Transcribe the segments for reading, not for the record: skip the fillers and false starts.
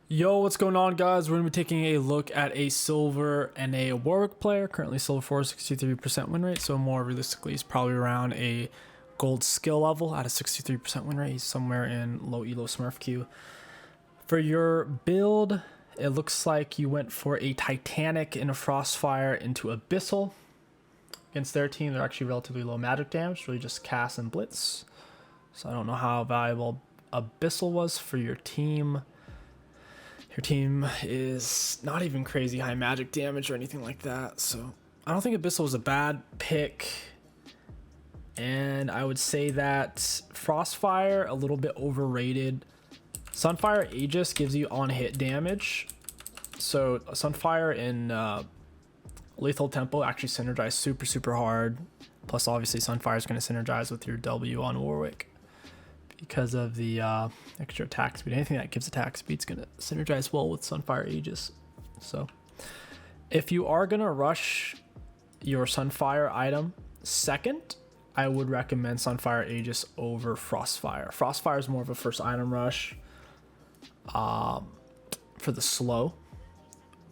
Yo, what's going on, guys? We're going to be taking a look at a silver and a Warwick player. Currently silver 4, 63% win rate, so more realistically he's probably around a gold skill level at a 63% win rate. He's somewhere in low elo smurf queue. For your build, it looks like you went for a Titanic and a Frostfire into Abyssal. Against their team, they're actually relatively low magic damage, really just cast and blitz. So I don't know how valuable Abyssal was for your team. Your team is not even crazy high magic damage or anything like that, so I don't think Abyssal was a bad pick. And I would say that Frostfire, a little bit overrated. Sunfire Aegis gives you on-hit damage. So Sunfire in Lethal Tempo actually synergize super hard. Plus obviously Sunfire is going to synergize with your W on Warwick because of the extra attack speed. Anything that gives attack speed is going to synergize well with Sunfire Aegis. So if you are going to rush your Sunfire item second, I would recommend Sunfire Aegis over Frostfire. Frostfire is more of a first item rush for the slow.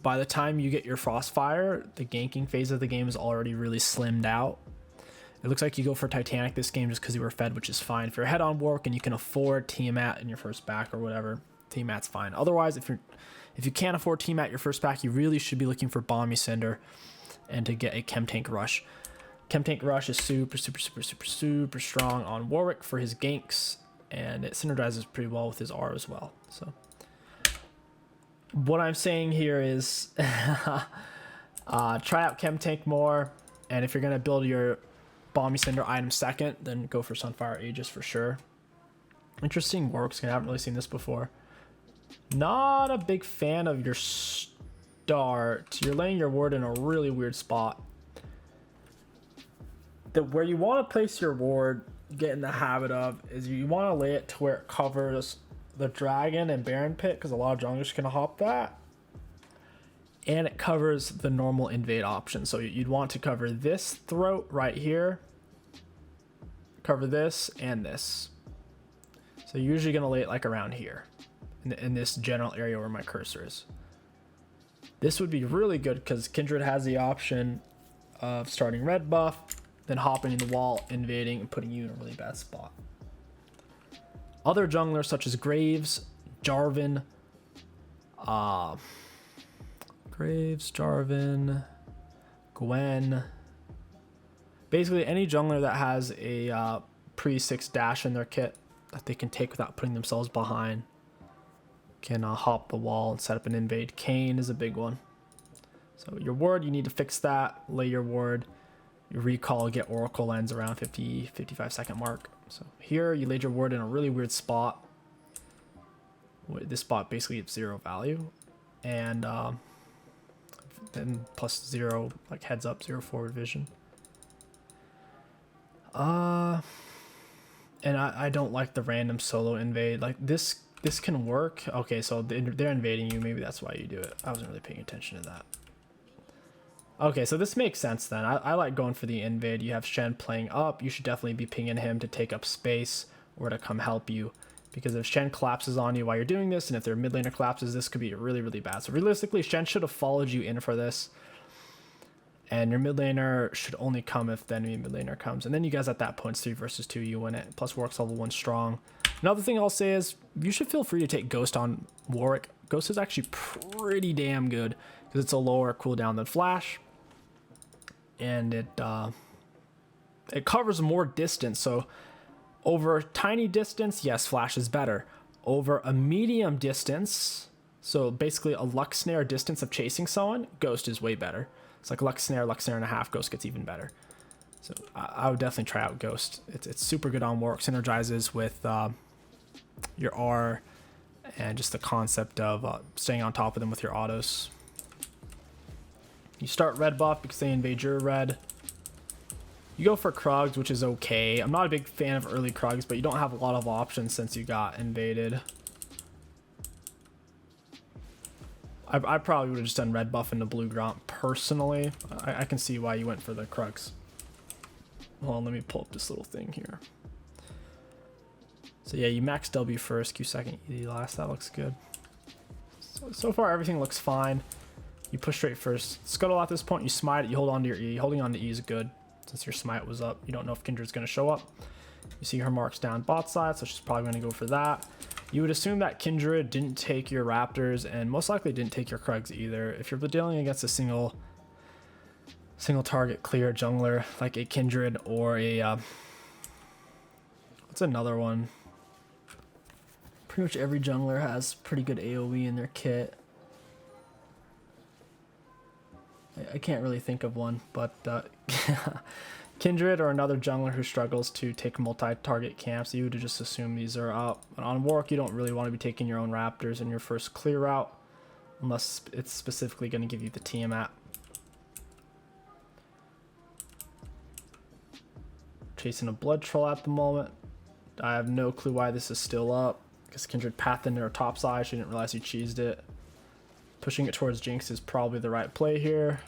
By the time you get your Frostfire, the ganking phase of the game is already really slimmed out. It looks like you go for Titanic this game just because you were fed, which is fine. If you're ahead on Warwick and you can afford Tiamat in your first back or whatever, Tiamat's fine. Otherwise, if you can't afford Tiamat your first back, you really should be looking for Bomby Cinder and to get a Chem Tank Rush. Chem Tank Rush is super strong on Warwick for his ganks, and it synergizes pretty well with his R as well. So what I'm saying here is try out Chem Tank more, and if you're going to build your Bomby Cinder item second, then go for Sunfire Aegis for sure. Interesting Warwick skin. I haven't really seen this before. Not a big fan of your start. You're laying your ward in a really weird spot. Where you want to place your ward, get in the habit of, is you want to lay it to where it covers the Dragon and Baron Pit, because a lot of junglers can hop that. And it covers the normal invade option. So you'd want to cover this throat right here, cover this and this. So you're usually going to lay it like around here in this general area where my cursor is. This would be really good because Kindred has the option of starting red buff, then hopping in the wall, invading, and putting you in a really bad spot. Other junglers such as Graves, Jarvan, Gwen. Basically any jungler that has a pre-6 dash in their kit that they can take without putting themselves behind can hop the wall and set up an invade. Kayn is a big one. So your ward, you need to fix that. Lay your ward. Your recall, get Oracle Lens around 55 second mark. So here you laid your ward in a really weird spot. This spot basically gives 0 value. And then plus 0 like heads up, 0 forward vision. And I don't like the random solo invade. Like this can work. Okay, so they're invading you. Maybe that's why you do it. I wasn't really paying attention to that. Okay, so this makes sense then. I like going for the invade. You have Shen playing up. You should definitely be pinging him to take up space or to come help you. Because if Shen collapses on you while you're doing this, and if their mid laner collapses, this could be really bad. So realistically, Shen should have followed you in for this. And your mid laner should only come if the enemy mid laner comes. And then you guys at that point, it's 3 versus 2, you win it. Plus Warwick's level 1 strong. Another thing I'll say is, you should feel free to take Ghost on Warwick. Ghost is actually pretty damn good, because it's a lower cooldown than Flash. And it covers more distance. So over a tiny distance, yes, Flash is better. Over a medium distance, so basically a Lux Snare distance of chasing someone, Ghost is way better. It's like Lux Snare and a half, Ghost gets even better. So I would definitely try out Ghost. It's super good on Warwick, synergizes with your R and just the concept of staying on top of them with your autos. You start red buff because they invade your red. You go for Krugs, which is okay. I'm not a big fan of early Krugs, but you don't have a lot of options since you got invaded. I probably would have just done red buff into blue Gromp personally. I can see why you went for the Krugs. Hold on, let me pull up this little thing here. So yeah, you max W first, Q second, E last. That looks good. So far, everything looks fine. You push straight first. Scuttle at this point, you smite it, you hold on to your E. Holding on to E is good, since your smite was up. You don't know if Kindred's going to show up. You see her marks down bot side, so she's probably going to go for that. You would assume that Kindred didn't take your Raptors, and most likely didn't take your Krugs either. If you're dealing against a single target clear jungler, like a Kindred or a... what's another one? Pretty much every jungler has pretty good AoE in their kit. I can't really think of one, but Kindred or another jungler who struggles to take multi-target camps, you would just assume these are up. And on Warwick, you don't really want to be taking your own Raptors in your first clear route, unless it's specifically going to give you the Tiamat. Chasing a Blood Troll at the moment. I have no clue why this is still up, because Kindred pathed into her top side, she didn't realize you cheesed it. Pushing it towards Jinx is probably the right play here.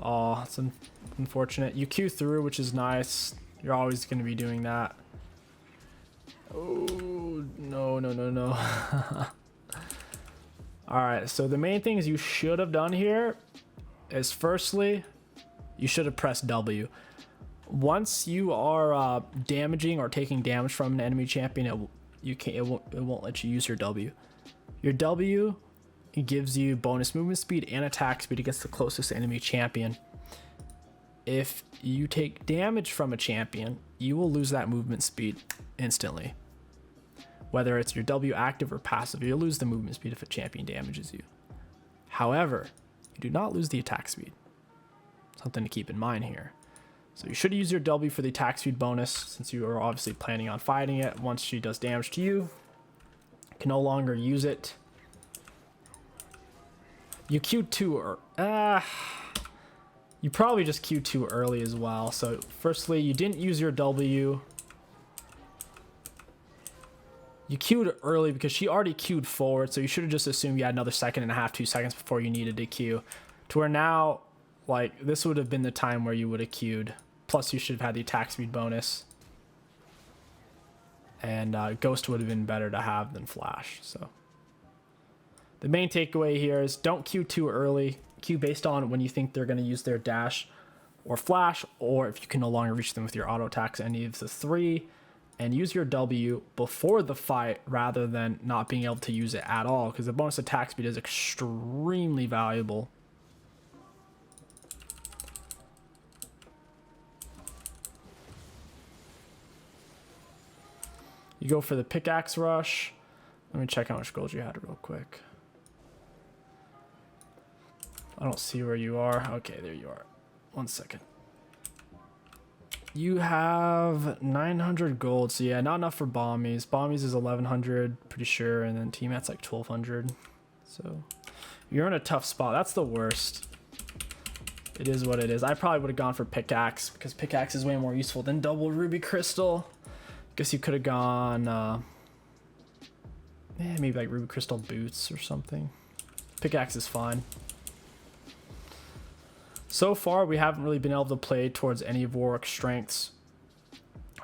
Oh, it's unfortunate. You Q through, which is nice. You're always going to be doing that. Oh, no. Alright, so the main things you should have done here is firstly, you should have pressed W. Once you are damaging or taking damage from an enemy champion, it won't let you use your W. Your W gives you bonus movement speed and attack speed against the closest enemy champion. If you take damage from a champion, you will lose that movement speed instantly. Whether it's your W active or passive, you'll lose the movement speed if a champion damages you. However, you do not lose the attack speed. Something to keep in mind here. So you should use your W for the attack speed bonus, since you are obviously planning on fighting it. Once she does damage to you, can no longer use it. You Q'd too you probably just Q'd too early as well. So firstly, you didn't use your W. You Q'd early because she already Q'd forward, so you should have just assumed you had another second and a half, 2 seconds before you needed to Q. To where now, like, this would have been the time where you would have Q'd. Plus, you should have had the attack speed bonus. And Ghost would have been better to have than Flash. So the main takeaway here is don't Q too early. Q based on when you think they're going to use their dash or Flash, or if you can no longer reach them with your auto attacks, any of the 3. And use your W before the fight rather than not being able to use it at all, because the bonus attack speed is extremely valuable. You go for the pickaxe rush. Let me check how much gold you had real quick. I don't see where you are. Okay, there you are. 1 second. You have 900 gold. So yeah, not enough for Bombies. Bombies is 1100, pretty sure. And then Tiamat's like 1200. So you're in a tough spot. That's the worst. It is what it is. I probably would have gone for pickaxe, because pickaxe is way more useful than double ruby crystal. Guess you could have gone maybe like ruby crystal boots or something. Pickaxe is fine. So far, we haven't really been able to play towards any of Warwick's strengths.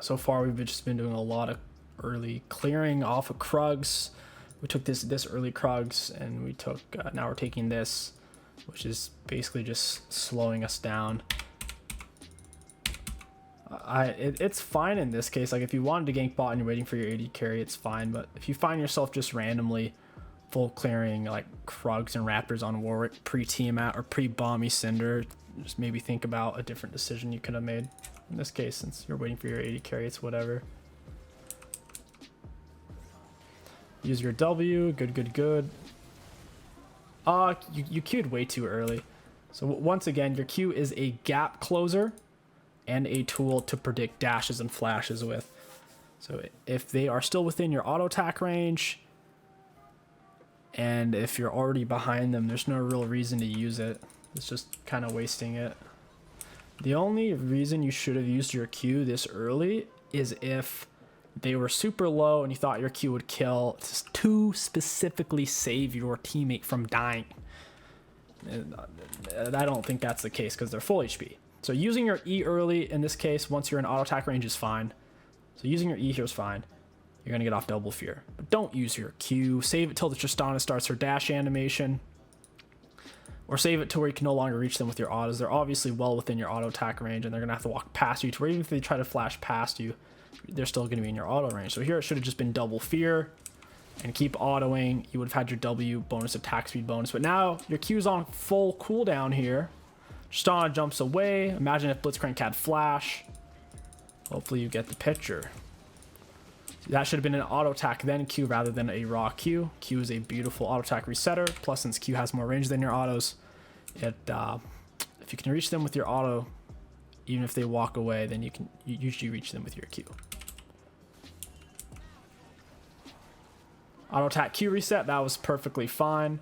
So far, we've just been doing a lot of early clearing off of Krugs. We took this early Krugs, and we took now we're taking this, which is basically just slowing us down. It's fine in this case. Like, if you wanted to gank bot and you're waiting for your AD carry, it's fine. But if you find yourself just randomly full clearing like Krugs and Raptors on Warwick pre-Tiamat or pre-Bomby Cinder, just maybe think about a different decision you could have made. In this case, since you're waiting for your AD carry, it's whatever. Use your W. Good. You Q'd way too early. So once again, your Q is a gap closer and a tool to predict dashes and flashes with. So if they are still within your auto attack range, and if you're already behind them, there's no real reason to use it. It's just kind of wasting it. The only reason you should have used your Q this early is if they were super low and you thought your Q would kill, to specifically save your teammate from dying. And I don't think that's the case, because they're full HP. So using your E early in this case, once you're in auto attack range, is fine. So using your E here is fine. you're going to get off double fear. But don't use your Q. Save it till the Tristana starts her dash animation. Or save it to where you can no longer reach them with your autos. They're obviously well within your auto attack range, and they're going to have to walk past you to where even if they try to flash past you, they're still going to be in your auto range. So here it should have just been double fear and keep autoing. You would have had your W bonus attack speed bonus. But now your Q's on full cooldown here. Tristana jumps away. Imagine if Blitzcrank had flash. Hopefully you get the picture. That should have been an auto attack then Q rather than a raw Q. Q is a beautiful auto attack resetter. Plus, since Q has more range than your autos, if you can reach them with your auto, even if they walk away, then you usually reach them with your Q. Auto attack Q reset, that was perfectly fine.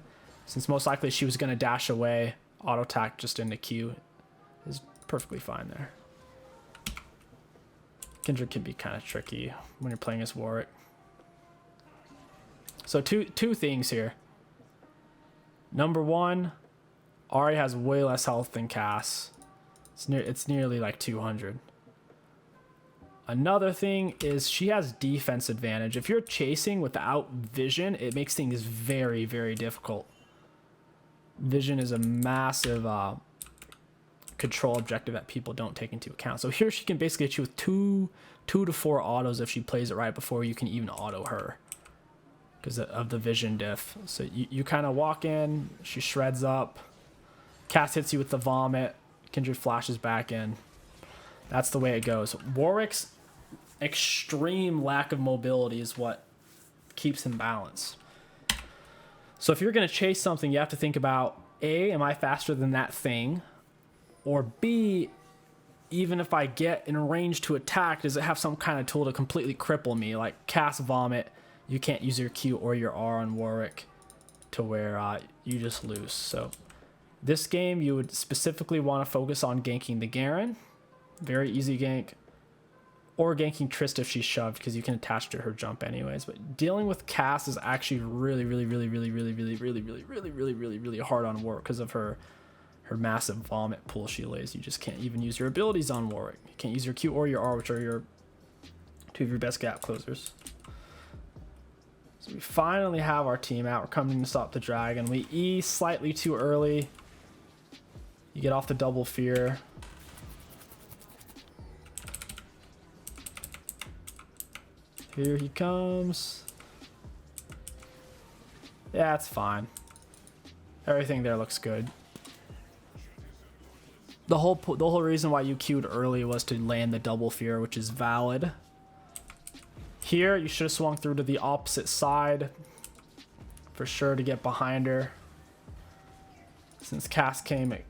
Since most likely she was going to dash away, auto attack just into Q is perfectly fine there. Kindred can be kind of tricky when you're playing as Warwick. So two things here. Number one, Ahri has way less health than Cass. It's nearly like 200. Another thing is she has defense advantage. If you're chasing without vision, it makes things very, very difficult. Vision is a massive control objective that people don't take into account. So here she can basically get you with two to four autos if she plays it right before you can even auto her because of the vision diff. So you kind of walk in, she shreds up, Cass hits you with the vomit, Kindred flashes back in. That's the way it goes. Warwick's extreme lack of mobility is what keeps him balanced. So if you're going to chase something, you have to think about A, am I faster than that thing? Or B, even if I get in range to attack, does it have some kind of tool to completely cripple me? Like Cass Vomit, you can't use your Q or your R on Warwick to where you just lose. So this game, you would specifically want to focus on ganking the Garen. Very easy gank. Or ganking Trist if she's shoved, because you can attach to her jump anyways. But dealing with Cass is actually really hard on Warwick because of her massive vomit pool she lays. You just can't even use your abilities on Warwick. You can't use your Q or your R, which are your two of your best gap closers. So we finally have our team out. We're coming to stop the dragon. We E slightly too early. You get off the double fear. Here he comes. Yeah, it's fine. Everything there looks good. The whole reason why you queued early was to land the double fear, which is valid. Here, you should have swung through to the opposite side for sure to get behind her. Since Cass came, it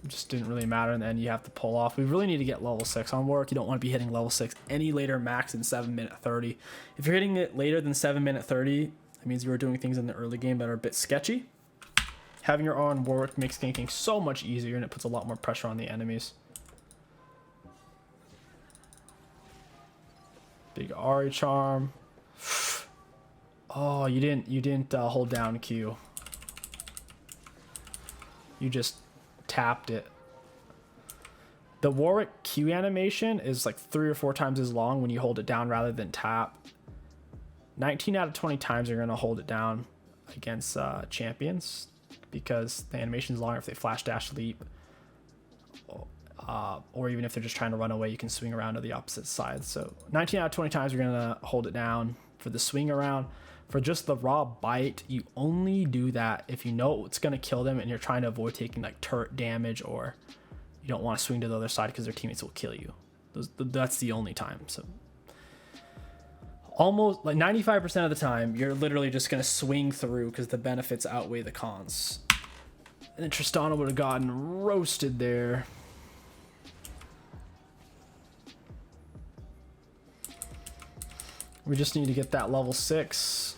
just didn't really matter. In the end, you have to pull off. We really need to get level 6 on Warwick. You don't want to be hitting level 6 any later max than 7:30. If you're hitting it later than 7:30, that means you were doing things in the early game that are a bit sketchy. Having your R on Warwick makes ganking so much easier, and it puts a lot more pressure on the enemies. Big Ahri charm. Oh, you didn't hold down Q. You just tapped it. The Warwick Q animation is like 3 or 4 times as long when you hold it down rather than tap. 19 out of 20 times you're gonna hold it down against champions, because the animation is longer if they flash dash leap, or even if they're just trying to run away, you can swing around to the opposite side. So 19 out of 20 times you're gonna hold it down for the swing around. For just the raw bite, you only do that if you know it's gonna kill them and you're trying to avoid taking like turret damage, or you don't want to swing to the other side because their teammates will kill you. That's the only time. So almost like 95% of the time, you're literally just gonna swing through because the benefits outweigh the cons. And then Tristana would have gotten roasted there. We just need to get that level 6.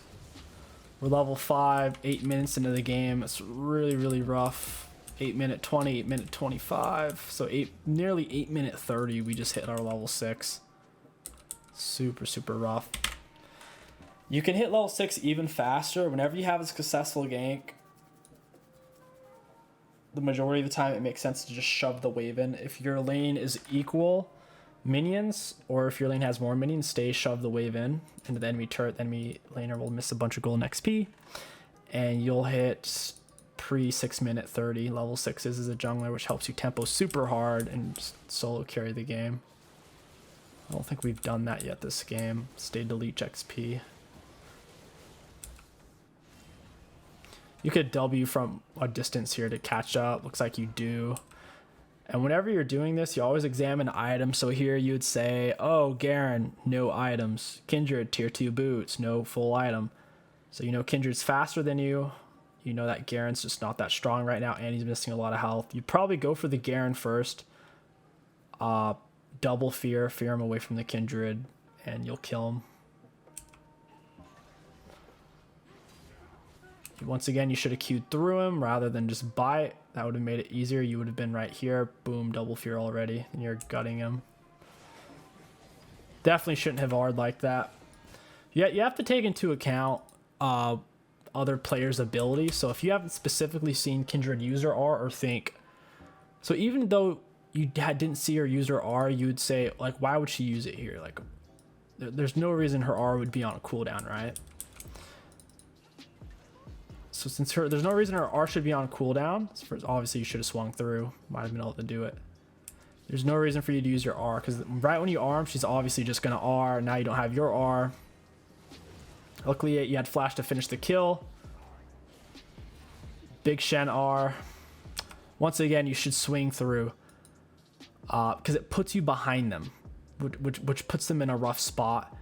We're level 5, 8 minutes into the game. It's really rough. 8-minute 20, 8-minute 25. So nearly 8-minute 30, we just hit our level 6. Super rough. You can hit level 6 even faster. Whenever you have a successful gank, the majority of the time it makes sense to just shove the wave in. If your lane is equal, minions, or if your lane has more minions, stay, shove the wave in into the enemy turret. The enemy laner will miss a bunch of golden XP, and you'll hit pre 6-minute 30 level 6s as a jungler, which helps you tempo super hard and solo carry the game. I don't think we've done that yet this game. Stay to leech XP. You could W from a distance here to catch up. Looks like you do. And whenever you're doing this, you always examine items. So here you would say, oh, Garen, no items. Kindred, tier 2 boots, no full item. So you know Kindred's faster than you. You know that Garen's just not that strong right now, and he's missing a lot of health. You probably go for the Garen first. Double fear him away from the Kindred, and you'll kill him. Once again, you should have queued through him rather than just bite. That would have made it easier. You would have been right here. Boom, double fear already. And you're gutting him. Definitely shouldn't have R'd like that. Yeah, you have to take into account other players' abilities. So if you haven't specifically seen Kindred use her R or think... So even though you didn't see her use her R, you would say, like, why would she use it here? Like, there's no reason her R would be on a cooldown, right? So since there's no reason her R should be on cooldown, obviously you should have swung through. Might have been able to do it. There's no reason for you to use your R, because right when you arm, she's obviously just going to R. Now you don't have your R. Luckily, you had flash to finish the kill. Big Shen R. Once again, you should swing through, because it puts you behind them, which puts them in a rough spot.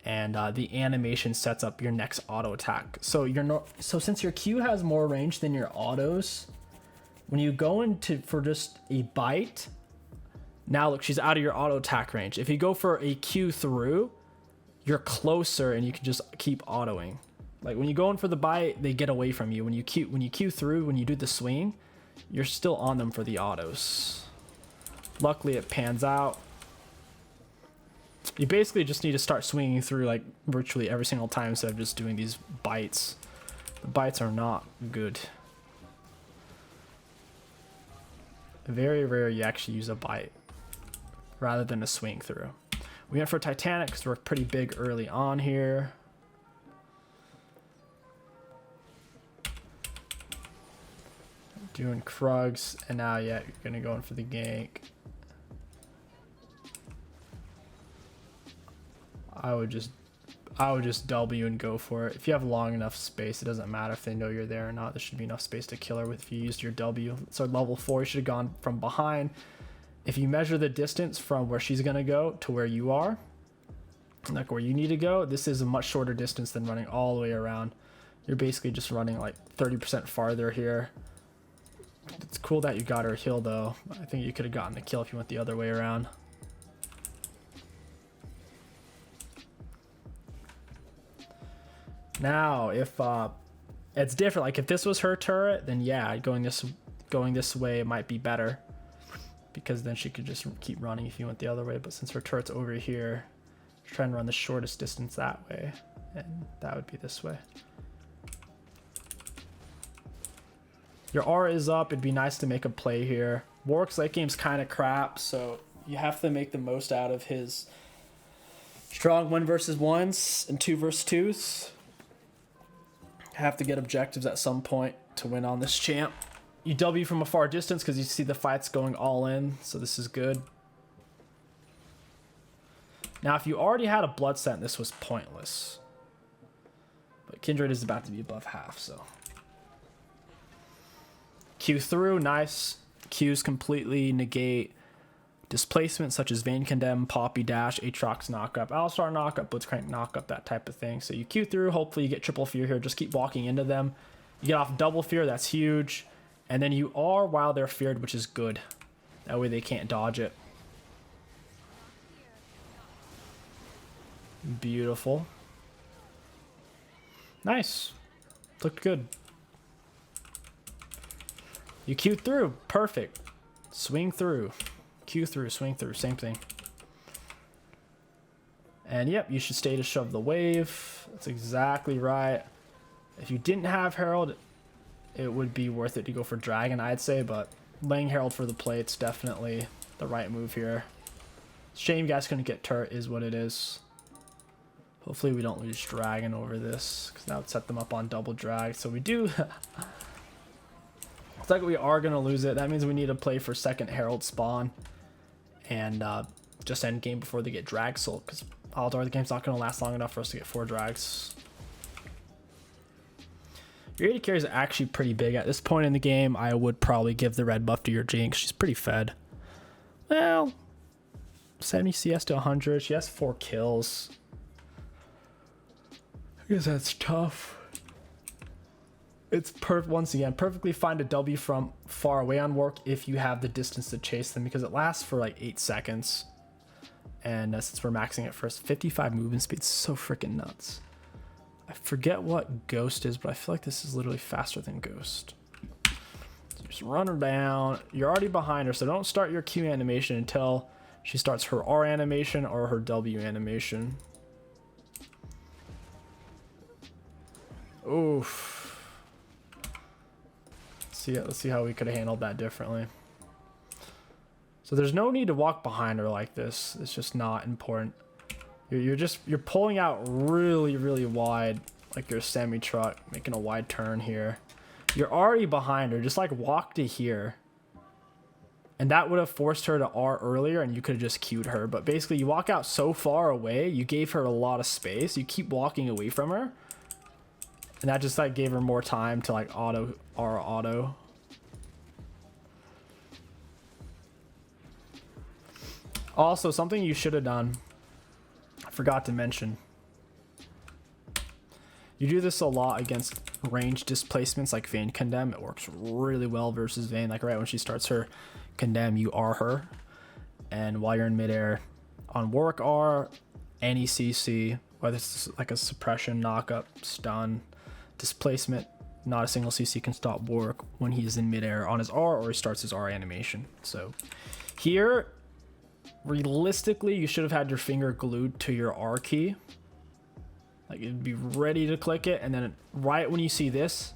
And the animation sets up your next auto attack. So since your Q has more range than your autos, when you go into for just a bite, now look, she's out of your auto attack range. If you go for a Q through, you're closer and you can just keep autoing. Like when you go in for the bite, they get away from you. When you Q through, when you do the swing, you're still on them for the autos. Luckily, it pans out. You basically just need to start swinging through like virtually every single time instead of just doing these bites. The bites are not good. Very rare you actually use a bite rather than a swing through. We went for Titanic because we're pretty big early on here. Doing Krugs, and now yeah, you're gonna go in for the gank. I would just W and go for it. If you have long enough space, it doesn't matter if they know you're there or not. There should be enough space to kill her with if you used your W. So level 4, you should have gone from behind. If you measure the distance from where she's gonna go to where you are, like where you need to go, this is a much shorter distance than running all the way around. You're basically just running like 30% farther here. It's cool that you got her heal though. I think you could have gotten the kill if you went the other way around. Now, if it's different, like if this was her turret, then yeah, going this way might be better, because then she could just keep running if you went the other way. But since her turret's over here, she's trying to run the shortest distance that way, and that would be this way. Your R is up. It'd be nice to make a play here. Warwick's late game's kind of crap, so you have to make the most out of his strong 1v1s and 2v2s. Have to get objectives at some point to win on this champ. You W from a far distance because you see the fight's going all in, so this is good. Now, if you already had a blood scent, this was pointless. But Kindred is about to be above half, so. Q through, nice. Qs completely negate displacement such as Vayne Condemn, Poppy Dash, Aatrox knockup, Alistar knockup, Blitzcrank knockup, that type of thing. So you Q through, hopefully you get triple fear here, just keep walking into them. You get off double fear, that's huge. And then you R while they're feared, which is good. That way they can't dodge it. Beautiful. Nice. Looked good. You Q through, perfect. Swing through. Q through, swing through, same thing. And yep, you should stay to shove the wave. That's exactly right. If you didn't have Herald, it would be worth it to go for Dragon, I'd say, but laying Herald for the plate's definitely the right move here. Shame you guys couldn't get turret is what it is. Hopefully we don't lose dragon over this, because that would set them up on double drag. So we do. It's like we are going to lose it. That means we need to play for second herald spawn and just end game before they get drag sold, because Aldor, the game's not going to last long enough for us to get 4 drags. Your AD carry is actually pretty big. At this point in the game, I would probably give the red buff to your Jinx. She's pretty fed. Well, 70 CS to 100. She has 4 kills. I guess that's tough. It's once again perfectly fine to W from far away on Warwick if you have the distance to chase them, because it lasts for like 8 seconds. And since we're maxing it first, 55 movement speed, so freaking nuts. I forget what Ghost is, but I feel like this is literally faster than Ghost. So just run her down. You're already behind her, so don't start your Q animation until she starts her R animation or her W animation. Oof. Let's see how we could have handled that differently. So there's no need to walk behind her like this. It's just not important. You're pulling out really wide, like you're a semi truck making a wide turn here. You're already behind her. Just like walk to here, and that would have forced her to R earlier, and you could have just queued her. But basically, you walk out so far away, you gave her a lot of space. You keep walking away from her, and that just like gave her more time to like auto. Also, something you should have done, I forgot to mention. You do this a lot against range displacements like Vayne Condemn. It works really well versus Vayne. Like right when she starts her Condemn, you R her. And while you're in midair, on Warwick R, any CC, whether it's like a suppression, knockup, stun, displacement, not a single CC can stop Warwick when he's in midair on his R or he starts his R animation. So here, realistically, you should have had your finger glued to your R key. Like it'd be ready to click it, and then right when you see this,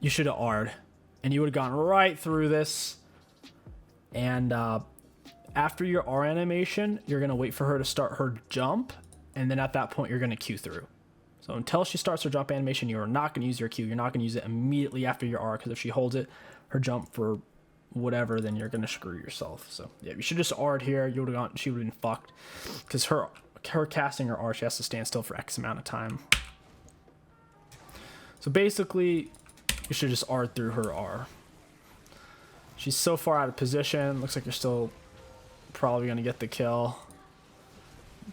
you should have R'd, and you would have gone right through this. And after your R animation, you're gonna wait for her to start her jump, and then at that point you're gonna Q through. So until she starts her jump animation, you are not gonna use your Q. You're not gonna use it immediately after your R, because if she holds it, her jump for whatever, then you're gonna screw yourself. So yeah, you should just R'd here. You would have gone. She would have been fucked, because her casting her R, she has to stand still for X amount of time. So basically, you should just R through her R. She's so far out of position. Looks like you're still probably gonna get the kill.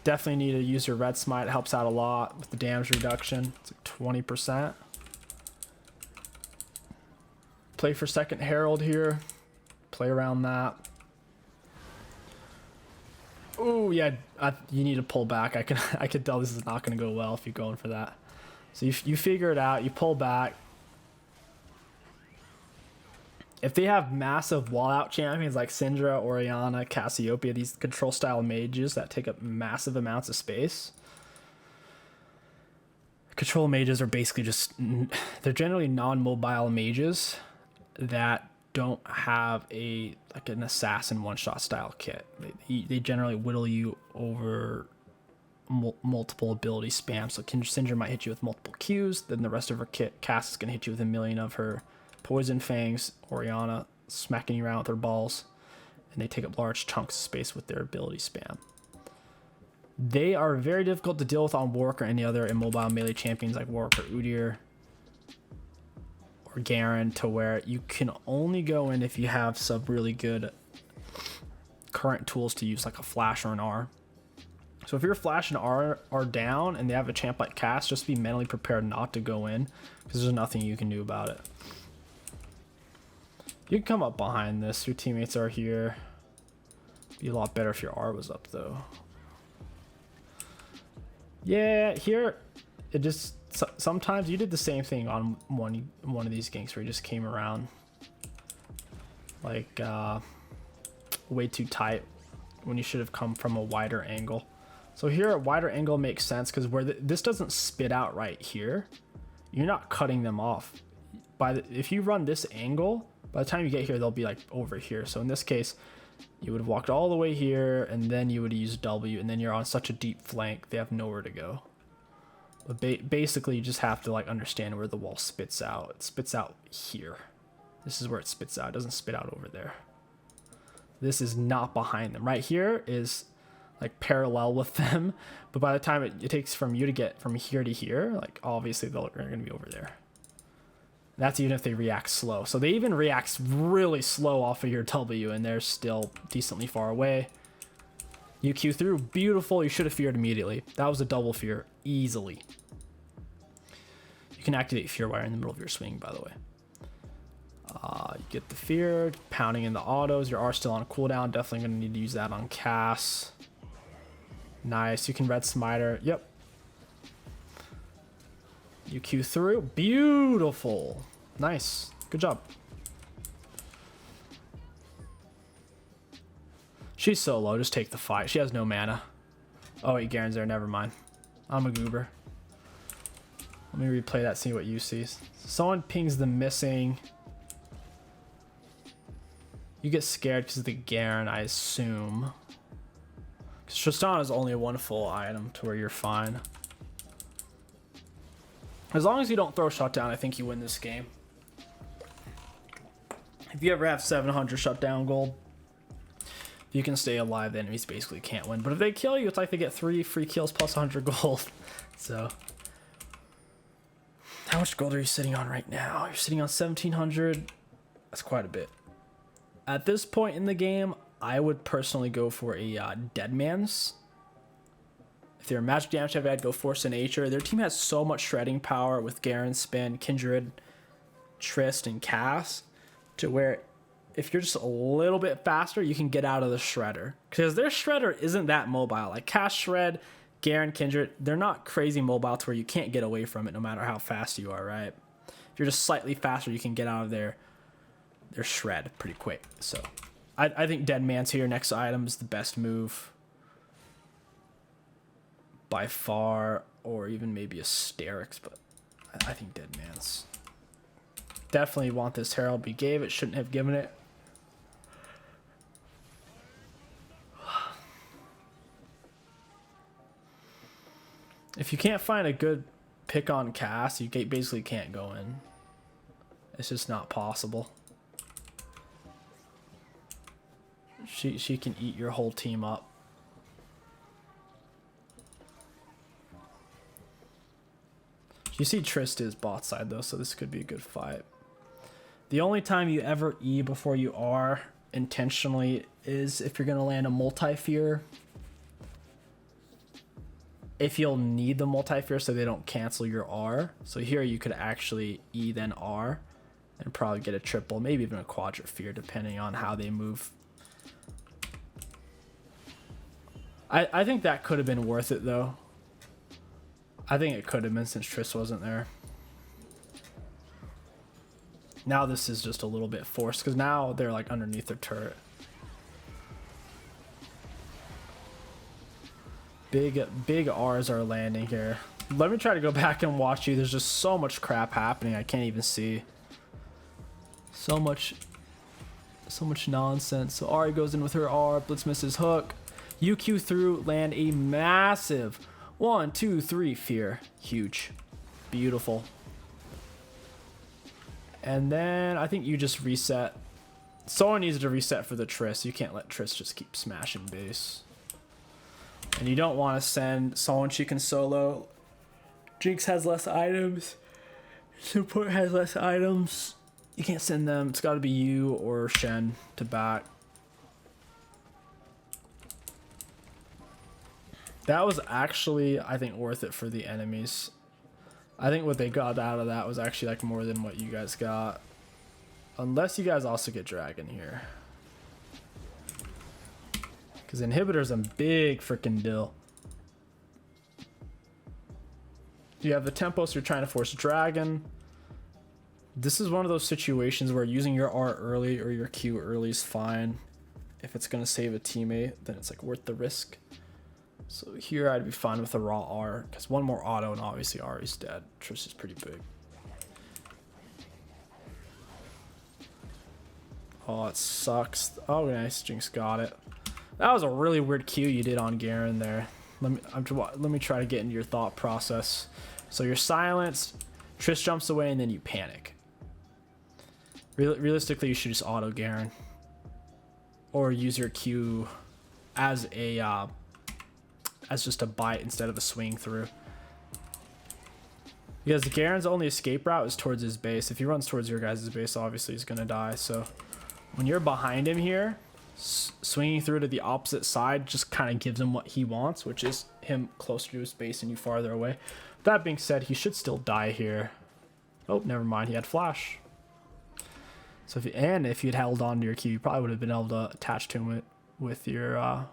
Definitely need to use your red smite. It helps out a lot with the damage reduction. It's like 20%. Play for second herald here. Play around that. Oh yeah, you need to pull back. I can tell this is not going to go well if you're going for that. So you figure it out. You pull back. If they have massive wall out champions like Syndra, Orianna, Cassiopeia, these control style mages that take up massive amounts of space. Control mages are basically just, they're generally non-mobile mages that don't have like an assassin one-shot style kit. They generally whittle you over multiple ability spam. So Syndra might hit you with multiple Qs, then the rest of her kit, Cass is going to hit you with 1,000,000 of her poison fangs, Orianna smacking you around with her balls, and they take up large chunks of space with their ability spam. They are very difficult to deal with on Warwick or any other immobile melee champions like Warwick or Udyr or Garen, to where you can only go in if you have some really good current tools to use, like a flash or an R. So if your flash and R are down and they have a champ like Cass, just be mentally prepared not to go in, because there's nothing you can do about it. You can come up behind this. Your teammates are here. Be a lot better if your R was up though. Yeah, here it just sometimes you did the same thing on one of these ganks where you just came around like way too tight when you should have come from a wider angle. So here a wider angle makes sense, because where this doesn't spit out right here, you're not cutting them off. If you run this angle, by the time you get here they'll be like over here. So in this case, You would have walked all the way here, and then you would use W, and then you're on such a deep flank, they have nowhere to go. But basically, you just have to like understand where the wall spits out. It spits out here. This is where it spits out. It doesn't spit out over there. This is not behind them. Right here is like parallel with them, but by the time it takes from you to get from here to here, like obviously they're going to be over there. That's even if they react slow. So they even react really slow off of your W, and they're still decently far away. You Q through. Beautiful. You should have feared immediately. That was a double fear. Easily. You can activate Fear Wire in the middle of your swing, by the way. You get the fear. Pounding in the autos. Your R still on cooldown. Definitely going to need to use that on Cass. Nice. You can Red Smiter. Yep. You Q through. Beautiful. Nice. Good job. She's so low. Just take the fight. She has no mana. Oh, wait. Garen's there. Never mind. I'm a goober. Let me replay that, see what you see. Someone pings the missing. You get scared because of the Garen, I assume. Because Tristan is only one full item to where you're fine. As long as you don't throw shutdown, I think you win this game. If you ever have 700 shutdown gold, if you can stay alive, the enemies basically can't win. But if they kill you, it's like they get 3 free kills plus 100 gold. So, how much gold are you sitting on right now? You're sitting on 1700. That's quite a bit. At this point in the game, I would personally go for a Dead Man's. If they're a magic damage heavy, I'd go Force of Nature. Their team has so much shredding power with Garen, Spin, Kindred, Trist, and Cass, to where if you're just a little bit faster, you can get out of the Shredder. Because their Shredder isn't that mobile. Like Cass Shred, Garen, Kindred, they're not crazy mobile to where you can't get away from it no matter how fast you are, right? If you're just slightly faster, you can get out of their Shred pretty quick. So I think Dead Man's here. Next item is the best move by far, or even maybe Asterix, but I think Dead Man's. Definitely want this Herald. We gave it, shouldn't have given it. If you can't find a good pick on Cass, you basically can't go in. It's just not possible. She can eat your whole team up. You see Trist is bot side though, so this could be a good fight. The only time you ever E before you R intentionally is if you're going to land a multi-fear. If you'll need the multi-fear so they don't cancel your R. So here you could actually E then R and probably get a triple, maybe even a quadra fear depending on how they move. I think that could have been worth it though. I think it could have been since Triss wasn't there. Now this is just a little bit forced because now they're like underneath their turret. Big R's are landing here. Let me try to go back and watch you. There's just so much crap happening. I can't even see. So much nonsense. So Ari goes in with her R. Blitz misses hook. UQ through, land a massive 1, 2, 3 fear. Huge. Beautiful. And then I think you just reset. Someone needs to reset for the Triss. You can't let Triss just keep smashing base. And you don't want to send someone she can solo. Jinx has less items. Support has less items. You can't send them. It's got to be you or Shen to back. That was actually, I think, worth it for the enemies. I think what they got out of that was actually like more than what you guys got. Unless you guys also get dragon here. Because inhibitor's a big freaking deal. You have the tempo, so you're trying to force dragon. This is one of those situations where using your R early or your Q early is fine. If it's going to save a teammate, then it's like worth the risk. So here I'd be fine with a raw R, because one more auto and obviously Ari's dead. Triss is pretty big. Oh, it sucks. Oh, nice. Jinx got it. That was a really weird Q you did on Garen there. Let me try to get into your thought process. So you're silenced, Trish jumps away, and then you panic. Realistically, you should just auto Garen. Or use your Q as a as just a bite instead of a swing through. Because Garen's only escape route is towards his base. If he runs towards your guys' base, obviously he's gonna die. So when you're behind him here, swinging through to the opposite side just kind of gives him what he wants, which is him closer to his base and you farther away. That being said, he should still die here. Oh, never mind. He had flash. So if you'd held on to your Q, you probably would have been able to attach to him with your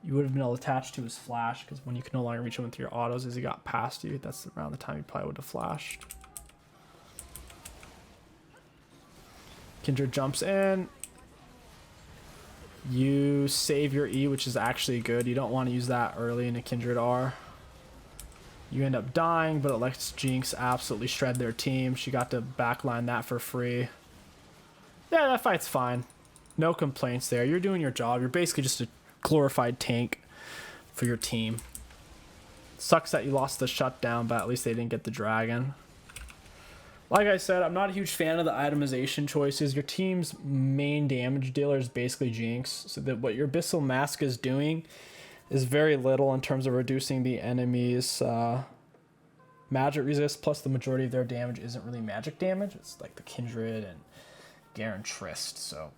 you would have been able to attach to his flash, because when you can no longer reach him with your autos as he got past you, that's around the time you probably would have flashed. Kindred jumps in. You save your E, which is actually good. You don't want to use that early in a Kindred R. You end up dying, but it lets Jinx absolutely shred their team. She got to backline that for free. Yeah, that fight's fine. No complaints there. You're doing your job. You're basically just a glorified tank for your team. Sucks that you lost the shutdown, but at least they didn't get the dragon. Like I said, I'm not a huge fan of the itemization choices. Your team's main damage dealer is basically Jinx, so that what your Abyssal Mask is doing is very little in terms of reducing the enemy's magic resist, plus the majority of their damage isn't really magic damage. It's like the Kindred and Garen Trist, so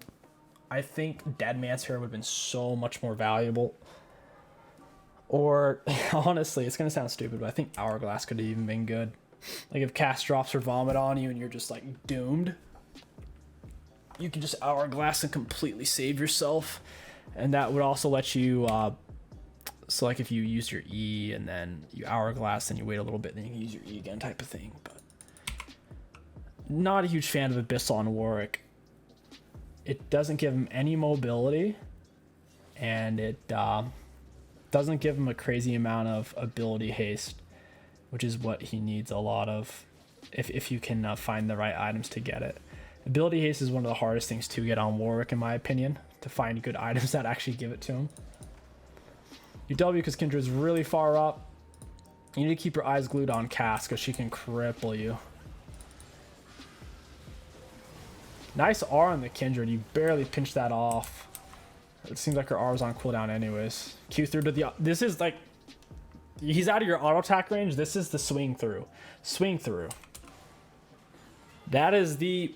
I think Deadman's here would have been so much more valuable. Or, honestly, it's going to sound stupid, but I think Hourglass could have even been good. Like, if Cast drops or Vomit on you and you're just, like, doomed, you can just Hourglass and completely save yourself. And that would also let you, so, like, if you use your E and then you Hourglass and you wait a little bit, then you can use your E again type of thing. But not a huge fan of Abyssal on Warwick. It doesn't give him any mobility, and it doesn't give him a crazy amount of ability haste, which is what he needs a lot of if you can find the right items to get it. Ability haste is one of the hardest things to get on Warwick, in my opinion, to find good items that actually give it to him. Your W, because Kindred's really far up, you need to keep your eyes glued on Cass, because she can cripple you. Nice R on the Kindred. You barely pinched that off. It seems like her R was on cooldown anyways. Q through to the... This is like... He's out of your auto attack range. This is the swing through. Swing through. That is the...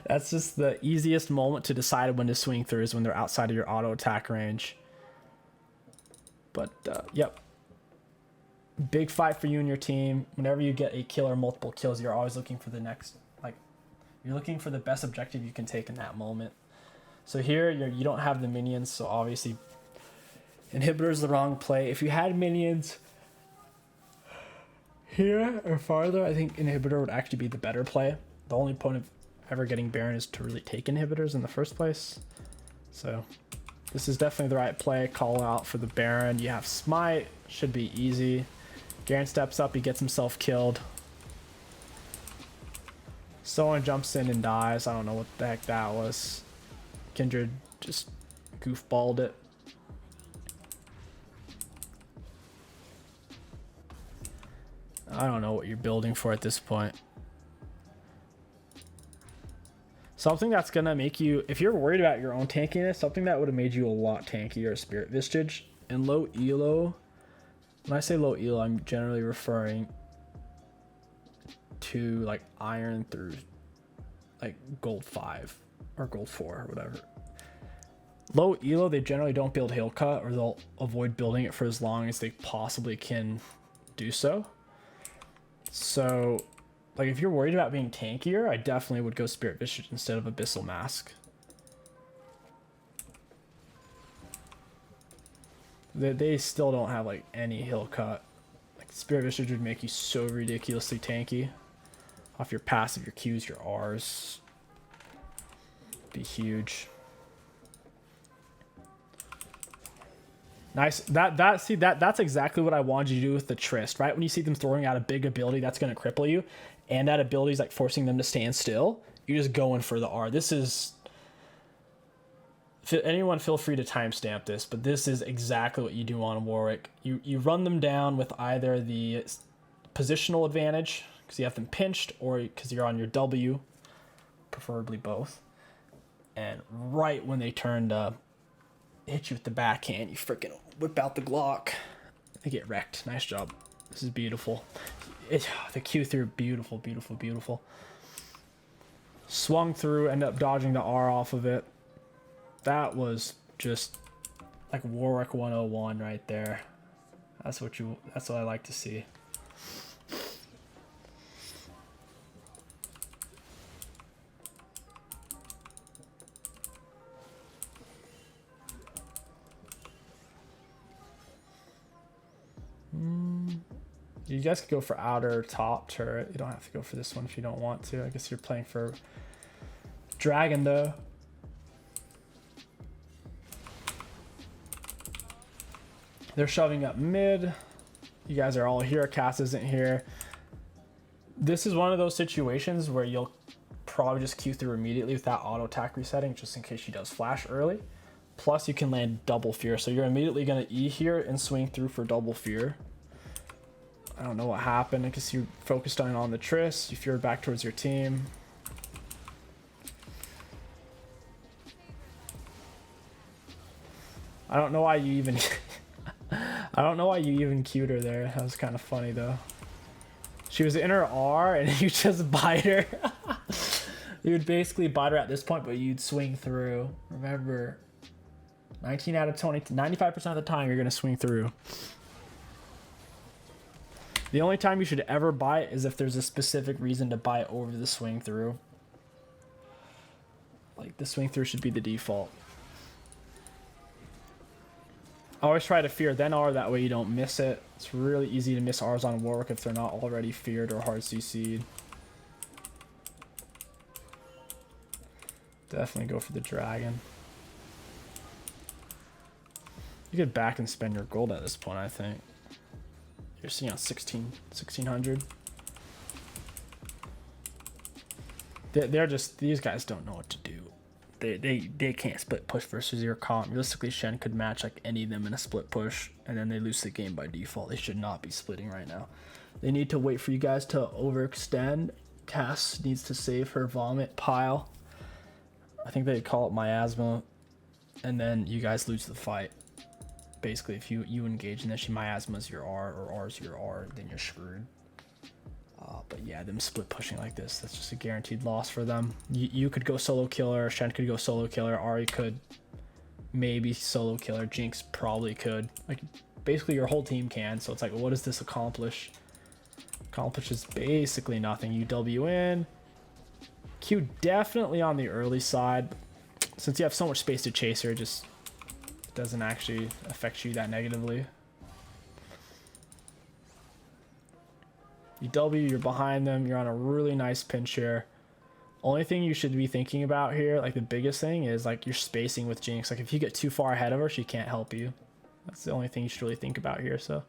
That's just the easiest moment to decide when to swing through, is when they're outside of your auto attack range. But, yep. Big fight for you and your team. Whenever you get a kill or multiple kills, you're always looking for the next... You're looking for the best objective you can take in that moment. So here, you don't have the minions, so obviously Inhibitor is the wrong play. If you had minions here or farther, I think Inhibitor would actually be the better play. The only point of ever getting Baron is to really take Inhibitors in the first place. So this is definitely the right play. Call out for the Baron. You have Smite, should be easy. Garen steps up, he gets himself killed. Someone jumps in and dies. I don't know what the heck that was. Kindred just goofballed it. I don't know what you're building for at this point. Something that's going to make you, if you're worried about your own tankiness, something that would have made you a lot tankier is Spirit Vistage. And low elo, when I say low elo, I'm generally referring to like iron through like gold 5 or gold 4 or whatever. Low elo, they generally don't build Hail Cut, or they'll avoid building it for as long as they possibly can do so. So like if you're worried about being tankier, I definitely would go Spirit Visage instead of Abyssal Mask. They still don't have like any Hail Cut. Like Spirit Visage would make you so ridiculously tanky. Off your passive, your Qs, your Rs. Be huge. Nice. That's exactly what I wanted you to do with the Trist, right? When you see them throwing out a big ability that's going to cripple you, and that ability is like forcing them to stand still, You're just going for the R. This is... Anyone feel free to timestamp this, but this is exactly what you do on Warwick. You run them down with either the positional advantage, because you have them pinched, or because you're on your W, preferably both. And right when they turn to hit you with the backhand, you freaking whip out the Glock. They get wrecked. Nice job. This is beautiful. The Q through, beautiful, beautiful, beautiful. Swung through, ended up dodging the R off of it. That was just like Warwick 101 right there. That's what I like to see. You guys could go for outer top turret. You don't have to go for this one if you don't want to. I guess you're playing for dragon though. They're shoving up mid. You guys are all here. Cass isn't here. This is one of those situations where you'll probably just Q through immediately without auto attack resetting, just in case she does flash early. Plus you can land double fear. So you're immediately going to E here and swing through for double fear. I don't know what happened. I guess you focused on the Triss. You feared back towards your team. I don't know why you even... I don't know why you even queued her there. That was kind of funny though. She was in her R and you just bite her. You would basically bite her at this point, but you'd swing through. Remember, 19 out of 20, 95% of the time you're going to swing through. The only time you should ever bite is if there's a specific reason to bite over the swing through. Like the swing through should be the default. Always try to fear then R, that way you don't miss it. It's really easy to miss R's on Warwick if they're not already feared or hard CC'd. Definitely go for the dragon. You could back and spend your gold at this point, I think. You're seeing on 1600. They're just, these guys don't know what to do. They can't split push versus your comp. Realistically, Shen could match like any of them in a split push, and then they lose the game by default. They should not be splitting right now. They need to wait for you guys to overextend. Cass needs to save her vomit pile. I think they call it miasma, and then you guys lose the fight. Basically, if you engage and then she miasmas your R or R's your R, then you're screwed. But yeah, them split pushing like this, that's just a guaranteed loss for them. You could go solo killer, Shen could go solo killer, Ari could maybe solo killer, Jinx probably could. Like, basically your whole team can, so it's like, what does this accomplish? Accomplishes basically nothing. You W in. Q definitely on the early side. Since you have so much space to chase her, it just doesn't actually affect you that negatively. You W, you're behind them, you're on a really nice pinch here. Only thing you should be thinking about here, like the biggest thing, is like your spacing with Jinx. Like if you get too far ahead of her, she can't help you. That's the only thing you should really think about here. So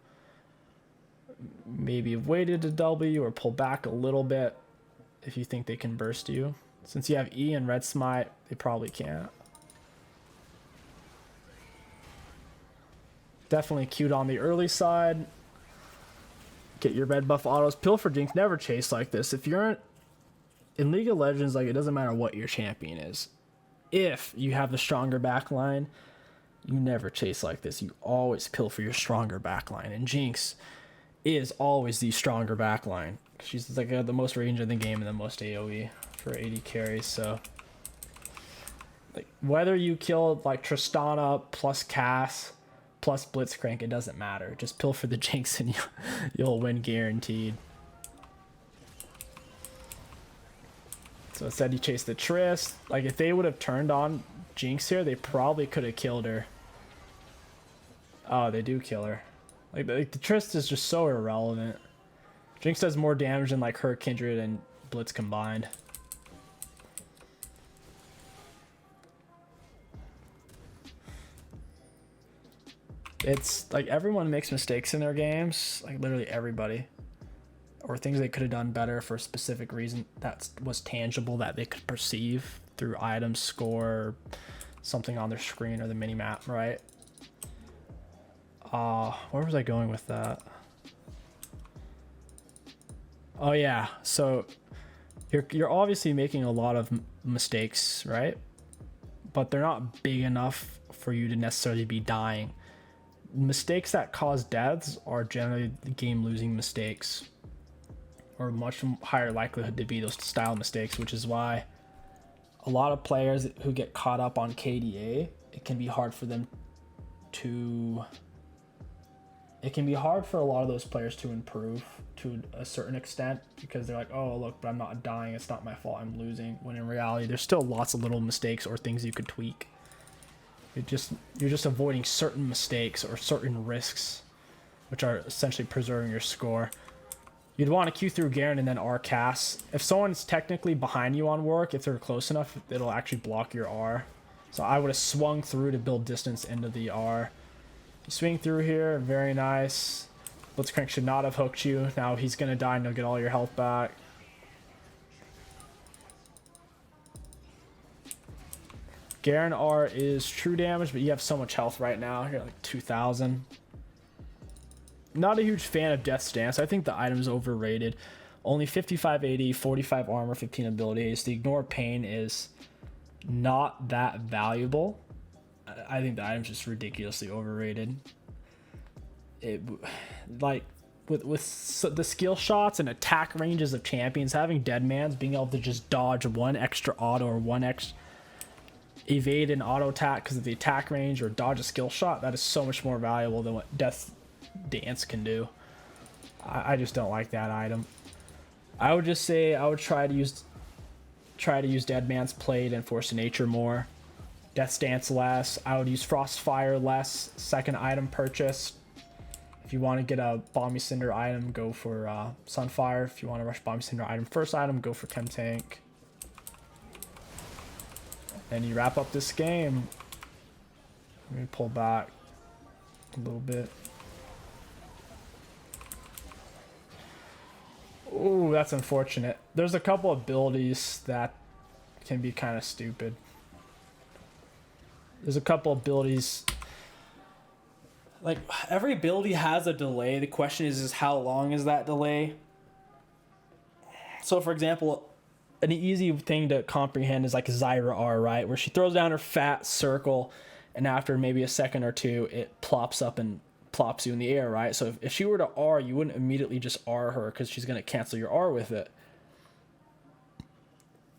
maybe have waited to W or pull back a little bit if you think they can burst you. Since you have E and Red Smite, they probably can't. Definitely queued on the early side. Get your red buff autos. Pill for Jinx, never chase like this. If you're in League of Legends, like it doesn't matter what your champion is. If you have the stronger backline, you never chase like this. You always pill for your stronger backline. And Jinx is always the stronger backline. She's like the most range in the game and the most AoE for 80 carries. So like whether you kill like Tristana plus Cass plus Blitzcrank, it doesn't matter. Just pill for the Jinx and you'll win guaranteed. So instead you chase the Triss. Like if they would have turned on Jinx here, they probably could have killed her. Oh, they do kill her. Like the Triss is just so irrelevant. Jinx does more damage than like her, Kindred, and Blitz combined. It's like everyone makes mistakes in their games, like literally everybody. or things they could have done better for a specific reason that was tangible that they could perceive through items, score, something on their screen or the mini map, right? Where was I going with that? Oh yeah, so you're obviously making a lot of mistakes, right? But they're not big enough for you to necessarily be dying. Mistakes that cause deaths are generally game losing mistakes, or much higher likelihood to be those style mistakes, which is why a lot of players who get caught up on KDA, it can be hard for them to... It can be hard for a lot of those players to improve to a certain extent because they're like, oh, look, but I'm not dying. It's not my fault. I'm losing. When in reality, there's still lots of little mistakes or things you could tweak. You're just avoiding certain mistakes or certain risks, which are essentially preserving your score. You'd want to Q through Garen and then R cast. If someone's technically behind you on Warwick, if they're close enough, it'll actually block your R. So I would have swung through to build distance into the R. You swing through here, very nice. Blitzcrank should not have hooked you. Now he's going to die and you'll get all your health back. Garen R is true damage, but you have so much health right now. You're like 2,000. Not a huge fan of Death Stance. I think the item's overrated. Only 55 AD, 45 armor, 15 abilities. The Ignore Pain is not that valuable. I think the item's just ridiculously overrated. It, like, with the skill shots and attack ranges of champions, having Deadman's, being able to just dodge one extra auto or one extra evade an auto attack because of the attack range or dodge a skill shot, that is so much more valuable than what Death Dance can do. I just don't like that item. I would just say I would try to use Deadman's Plate and Force of Nature more. Death Stance less. I would use Frostfire less. Second item purchase. If you want to get a Bomby Cinder item, go for Sunfire. If you want to rush Bomby Cinder item first item, go for Chem Tank. And you wrap up this game. Let me pull back a little bit. Ooh, that's unfortunate. There's a couple abilities that can be kind of stupid. There's a couple abilities, like every ability has a delay. The question is how long is that delay? So for example, an easy thing to comprehend is like Zyra R, right? Where she throws down her fat circle and after maybe a second or two, it plops up and plops you in the air, right? So if she were to R, you wouldn't immediately just R her because she's going to cancel your R with it.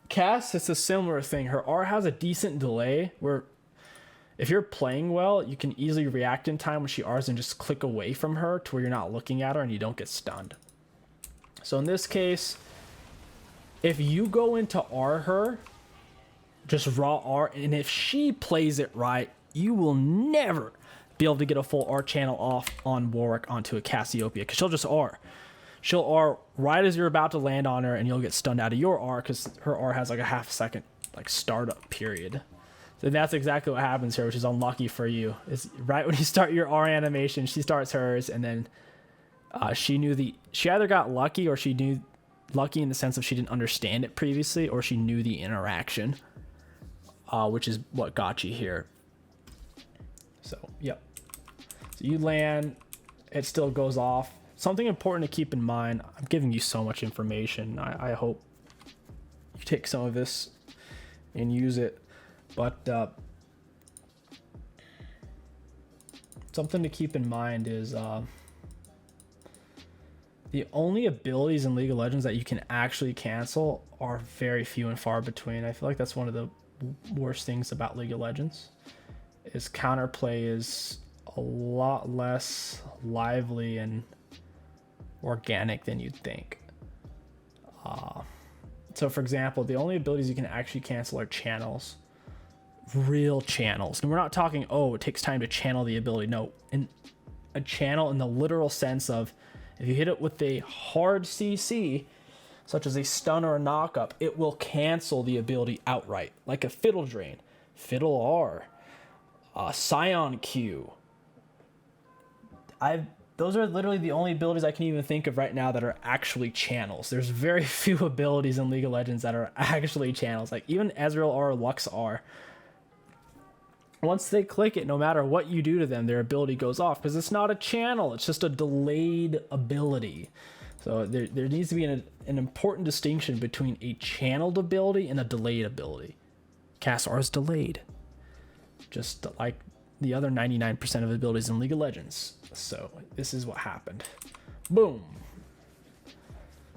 Cass, it's a similar thing. Her R has a decent delay where if you're playing well, you can easily react in time when she Rs and just click away from her to where you're not looking at her and you don't get stunned. So in this case, if you go into R her, just raw R, and if she plays it right, you will never be able to get a full R channel off on Warwick onto a Cassiopeia because she'll just R. She'll R right as you're about to land on her and you'll get stunned out of your R because her R has like a half second like startup period. So that's exactly what happens here, which is unlucky for you. Is right when you start your R animation, she starts hers, and then she either got lucky or she knew lucky in the sense of she didn't understand it previously, or she knew the interaction, which is what got you here. So yep. So you land, it still goes off. Something important to keep in mind. I'm giving you so much information. I hope you take some of this and use it. But something to keep in mind is the only abilities in League of Legends that you can actually cancel are very few and far between. I feel like that's one of the worst things about League of Legends is counterplay is a lot less lively and organic than you'd think. So for example, the only abilities you can actually cancel are channels. Real channels. And we're not talking, oh, it takes time to channel the ability. No, in a channel in the literal sense of if you hit it with a hard CC, such as a stun or a knock-up, it will cancel the ability outright, like a Fiddle Drain, Fiddle R, Scion Q. Those are literally the only abilities I can even think of right now that are actually channels. There's very few abilities in League of Legends that are actually channels. Like even Ezreal or Lux are. Once they click it, no matter what you do to them, their ability goes off because it's not a channel. It's just a delayed ability. So there needs to be an important distinction between a channeled ability and a delayed ability. Cast R is delayed, just like the other 99% of abilities in League of Legends. So this is what happened. Boom.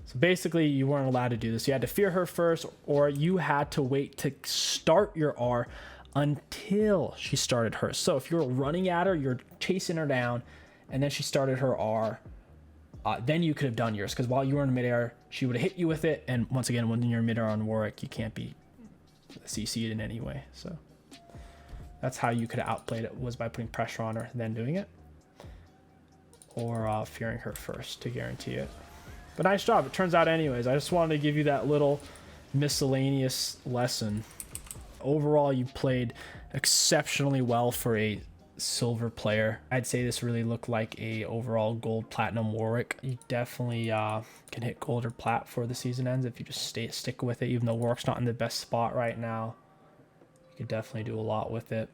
So basically you weren't allowed to do this. You had to fear her first, or you had to wait to start your R until she started hers. So if you're running at her, you're chasing her down, and then she started her R, then you could have done yours, because while you were in midair, she would have hit you with it, and once again, when you're midair on Warwick, you can't be CC'd in any way. So that's how you could have outplayed it, was by putting pressure on her, then doing it, or fearing her first to guarantee it. But nice job. It turns out anyways. I just wanted to give you that little miscellaneous lesson. Overall, you played exceptionally well for a silver player. I'd say this really looked like a overall gold platinum Warwick. You definitely can hit gold or plat for the season ends if you just stick with it. Even though Warwick's not in the best spot right now, you could definitely do a lot with it.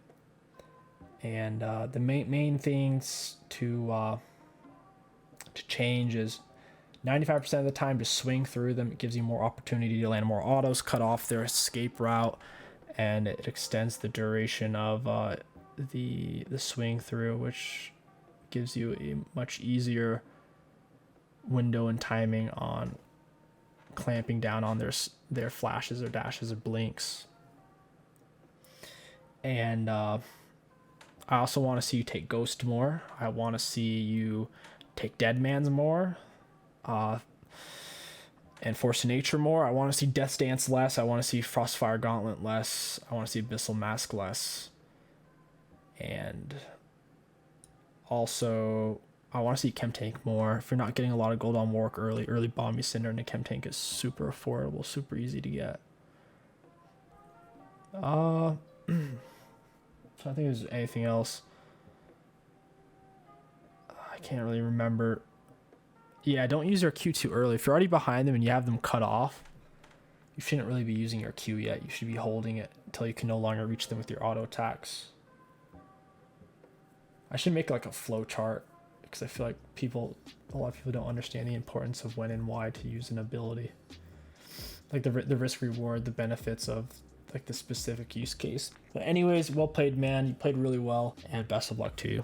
And the main things to change is 95% of the time just swing through them. It gives you more opportunity to land more autos, cut off their escape route, and it extends the duration of the swing through, which gives you a much easier window and timing on clamping down on their flashes or dashes or blinks. And I also want to see you take Ghost more. I want to see you take Dead Man's more, and Force of Nature more. I want to see Death Dance less. I want to see Frostfire Gauntlet less. I want to see Abyssal Mask less. And also, I want to see Chem Tank more. If you're not getting a lot of gold on Warwick early bomb you Cinder, and a Chem Tank is super affordable, super easy to get. So I think there's anything else. I can't really remember. Yeah, don't use your Q too early. If you're already behind them and you have them cut off, you shouldn't really be using your Q yet. You should be holding it until you can no longer reach them with your auto attacks. I should make like a flow chart, because I feel like a lot of people don't understand the importance of when and why to use an ability. Like the risk reward, the benefits of like the specific use case. But anyways, well played, man. You played really well, and best of luck to you.